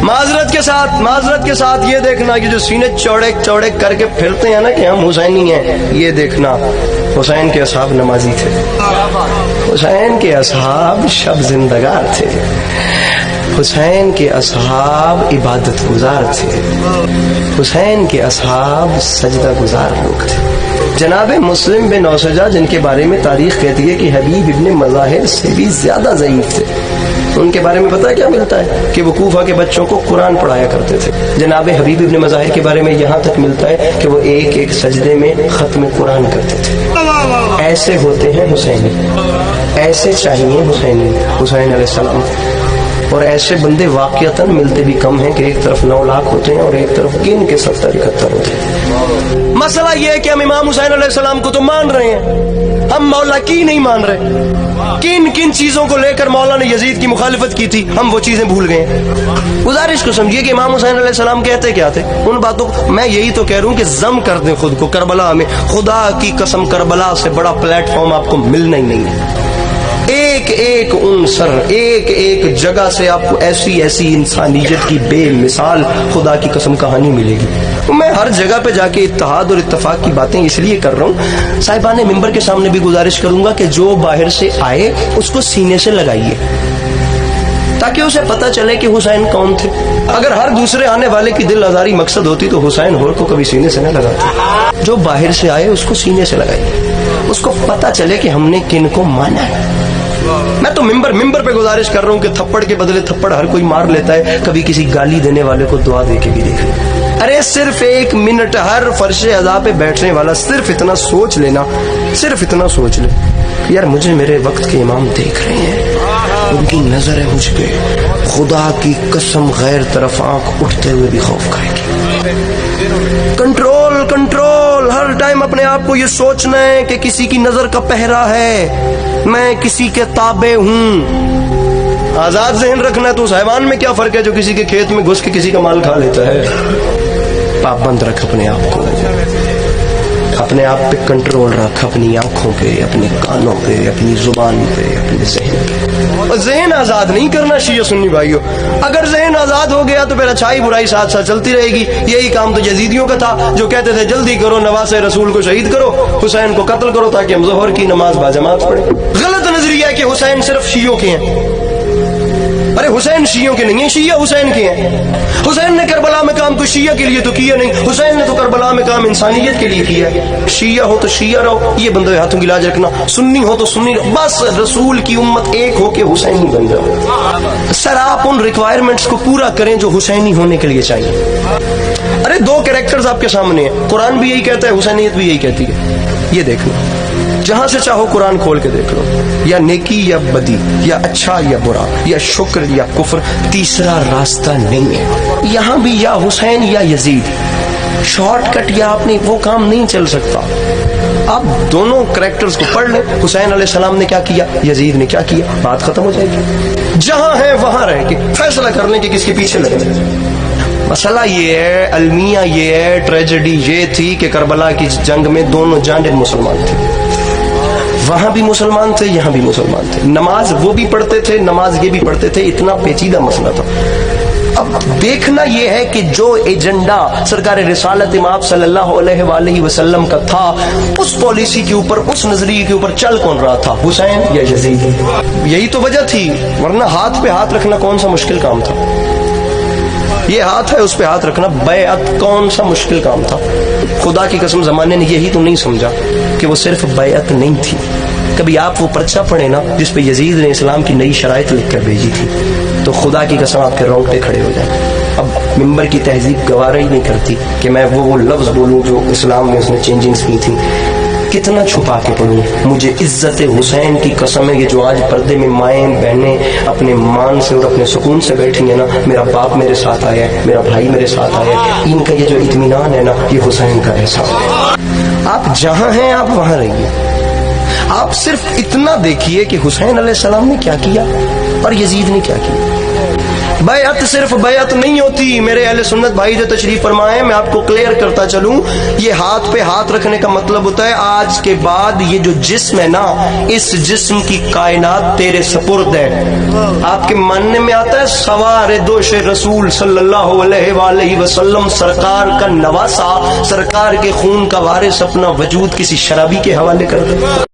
معذرت کے ساتھ یہ دیکھنا کہ جو سینے چوڑے چوڑے کر کے پھرتے ہیں نا کہ ہم حسینی ہیں، یہ دیکھنا حسین کے اصحاب نمازی تھے، حسین کے اصحاب شب زندگار تھے، حسین کے اصحاب عبادت گزار تھے، حسین کے اصحاب سجدہ گزار لوگ تھے۔ جناب مسلم بن اوسجہ جن کے بارے میں تاریخ کہتی ہے کہ حبیب ابن مظاہر سے بھی زیادہ ضعیف تھے، ان کے بارے میں پتہ ہے کیا ملتا ہے کہ وہ کوفہ کے بچوں کو قرآن پڑھایا کرتے تھے۔ جناب حبیب ابن مظاہر کے بارے میں یہاں تک ملتا ہے کہ وہ ایک ایک سجدے میں ختم قرآن کرتے تھے۔ ایسے ہوتے ہیں حسینی، ایسے چاہیے حسین علیہ السلام، اور ایسے بندے واقعتاً ملتے بھی کم ہیں کہ ایک طرف 9 لاکھ ہوتے ہیں اور ایک طرف گن کے 70-71 ہوتے ہیں۔ مسئلہ یہ ہے کہ ہم امام حسین علیہ السلام کو تو مان رہے ہیں، ہم مولا کی نہیں مان رہے۔ کن چیزوں کو لے کر مولا نے یزید کی مخالفت کی تھی ہم وہ چیزیں بھول گئے ہیں۔ گزارش کو سمجھیے کہ امام حسین علیہ السلام کہتے کیا تھے، ان باتوں کو میں یہی تو کہہ رہا ہوں کہ ضم کر دیں خود کو کربلا میں۔ خدا کی قسم کربلا سے بڑا پلیٹ فارم آپ کو ملنا ہی نہیں ہے۔ ایک ایک عنصر، ایک ایک جگہ سے آپ کو ایسی انسانیت کی بے مثال خدا کی قسم کہانی ملے گی۔ میں ہر جگہ پہ جا کے اتحاد اور اتفاق کی باتیں اس لیے کر رہا ہوں، صاحبان ممبر کے سامنے بھی گزارش کروں گا کہ جو باہر سے آئے اس کو سینے سے لگائیے تاکہ اسے پتہ چلے کہ حسین کون تھے۔ اگر ہر دوسرے آنے والے کی دل آزاری مقصد ہوتی تو حسین ہور کو کبھی سینے سے نہ لگاتے۔ جو باہر سے آئے اس کو سینے سے لگائیے، اس کو پتہ چلے کہ ہم نے کن کو مانا ہے۔ میں تو ممبر پہ گزارش کر رہا ہوں کہ تھپڑ کے بدلے تھپڑ ہر کوئی مار لیتا ہے، کبھی کسی گالی دینے والے کو دعا دے کے بھی دیکھ لیں۔ ارے صرف 1 منٹ ہر فرش ادا پہ بیٹھنے والا صرف اتنا سوچ لینا، صرف اتنا سوچ لے یار مجھے میرے وقت کے امام دیکھ رہے ہیں، ان کی نظر ہے مجھ پہ، خدا کی قسم غیر طرف آنکھ اٹھتے ہوئے بھی خوف کھائے گی۔ کنٹرول، ہر ٹائم اپنے آپ کو یہ سوچنا ہے کہ کسی کی نظر کا پہرا ہے، میں کسی کے تابع ہوں۔ آزاد ذہن رکھنا ہے تو اس حیوان میں کیا فرق ہے جو کسی کے کھیت میں گھس کے کسی کا مال کھا لیتا ہے۔ پابند رکھ اپنے آپ کو، اپنے آپ پہ کنٹرول رکھ، اپنی آنکھوں پہ، اپنے کانوں پہ، اپنی زبان پہ، اپنے ذہن پہ۔ ذہن آزاد نہیں کرنا شیعہ سنی بھائیو، اگر ذہن آزاد ہو گیا تو پھر اچھائی برائی ساتھ ساتھ چلتی رہے گی۔ یہی کام تو یزیدیوں کا تھا جو کہتے تھے جلدی کرو، نواسے رسول کو شہید کرو، حسین کو قتل کرو تاکہ ہم ظہر کی نماز باجماعت پڑھیں۔ غلط نظریہ ہے کہ حسین صرف شیعوں کے ہیں۔ ارے حسین شیعوں کے نہیں ہیں، شیعہ حسین کے ہیں۔ حسین نے کربلا میں کام تو شیعہ کے لیے تو کیا نہیں، حسین نے تو کربلا میں کام انسانیت کے لیے کیا ہے۔ شیعہ ہو تو شیعہ رہو، یہ بندے ہاتھوں کی لاج رکھنا، سنی ہو تو سنی رہو، بس رسول کی امت ایک ہو کے حسینی بن جاؤ۔ سر آپ ان ریکوائرمنٹس کو پورا کریں جو حسینی ہونے کے لیے چاہیے۔ ارے 2 کریکٹرز آپ کے سامنے ہیں، قرآن بھی یہی کہتا ہے، حسینیت بھی یہی کہتی ہے، یہ دیکھنا۔ جہاں سے چاہو قرآن کھول کے دیکھ لو، یا نیکی یا بدی، یا اچھا یا برا، یا شکر یا کفر، تیسرا راستہ نہیں ہے۔ یہاں بھی یا حسین یا یزید، شارٹ کٹ یا اپنی وہ کام نہیں چل سکتا۔ آپ دونوں کریکٹرز کو پڑھ لیں، حسین علیہ السلام نے کیا کیا، یزید نے کیا کیا، بات ختم ہو جائے گی۔ جہاں ہے وہاں رہ کے فیصلہ کر لیں کہ کس کے پیچھے لگے۔ مسئلہ یہ ہے، المیہ یہ ہے، ٹریجڈی یہ تھی کہ کربلا کی جنگ میں دونوں جانب مسلمان تھے، وہاں بھی مسلمان تھے، یہاں بھی مسلمان تھے، نماز وہ بھی پڑھتے تھے، نماز یہ بھی پڑھتے تھے، اتنا پیچیدہ مسئلہ تھا۔ اب دیکھنا یہ ہے کہ جو ایجنڈا سرکار رسالت امام صلی اللہ علیہ وآلہ وسلم کا تھا، اس پالیسی کے اوپر، اس نظریے کے اوپر چل کون رہا تھا، حسین یا یزید؟ یہی تو وجہ تھی، ورنہ ہاتھ پہ ہاتھ رکھنا کون سا مشکل کام تھا؟ یہ ہاتھ ہے، اس پہ ہاتھ رکھنا بیعت کون سا مشکل کام تھا؟ خدا کی قسم زمانے نے یہی تو نہیں سمجھا کہ وہ صرف بیعت نہیں تھی۔ کبھی آپ وہ پرچہ پڑھیں نا جس پہ یزید نے اسلام کی نئی شرائط لکھ کر بھیجی تھی، تو خدا کی قسم آپ کے رونگٹے کھڑے ہو جائیں۔ اب ممبر کی تہذیب گوارا ہی نہیں کرتی کہ میں وہ لفظ بولوں جو اسلام میں اس نے چینجنگز کی تھی۔ کتنا چھپا کے پڑھوں، مجھے عزت حسین کی قسم ہے کہ جو آج پردے میں مائیں بہنیں اپنے مان سے اور اپنے سکون سے بیٹھی ہیں نا، میرا باپ میرے ساتھ آیا ہے، میرا بھائی میرے ساتھ آیا ہے، ان کا یہ جو اطمینان ہے نا، یہ حسین کا احساس ہے۔ آپ جہاں ہیں آپ وہاں رہیے، آپ صرف اتنا دیکھیے کہ حسین علیہ السلام نے کیا کیا اور یزید نے کیا کیا۔ بیعت صرف بیعت نہیں ہوتی میرے اہل سنت بھائی جو تشریف فرمائے، میں آپ کو کلیئر کرتا چلوں، یہ ہاتھ پہ ہاتھ رکھنے کا مطلب ہوتا ہے آج کے بعد یہ جو جسم ہے نا، اس جسم کی کائنات تیرے سپرد ہے۔ آپ کے ماننے میں آتا ہے سوار دوش رسول صلی اللہ علیہ وآلہ وسلم، سرکار کا نواسا، سرکار کے خون کا وارث اپنا وجود کسی شرابی کے حوالے کر دے؟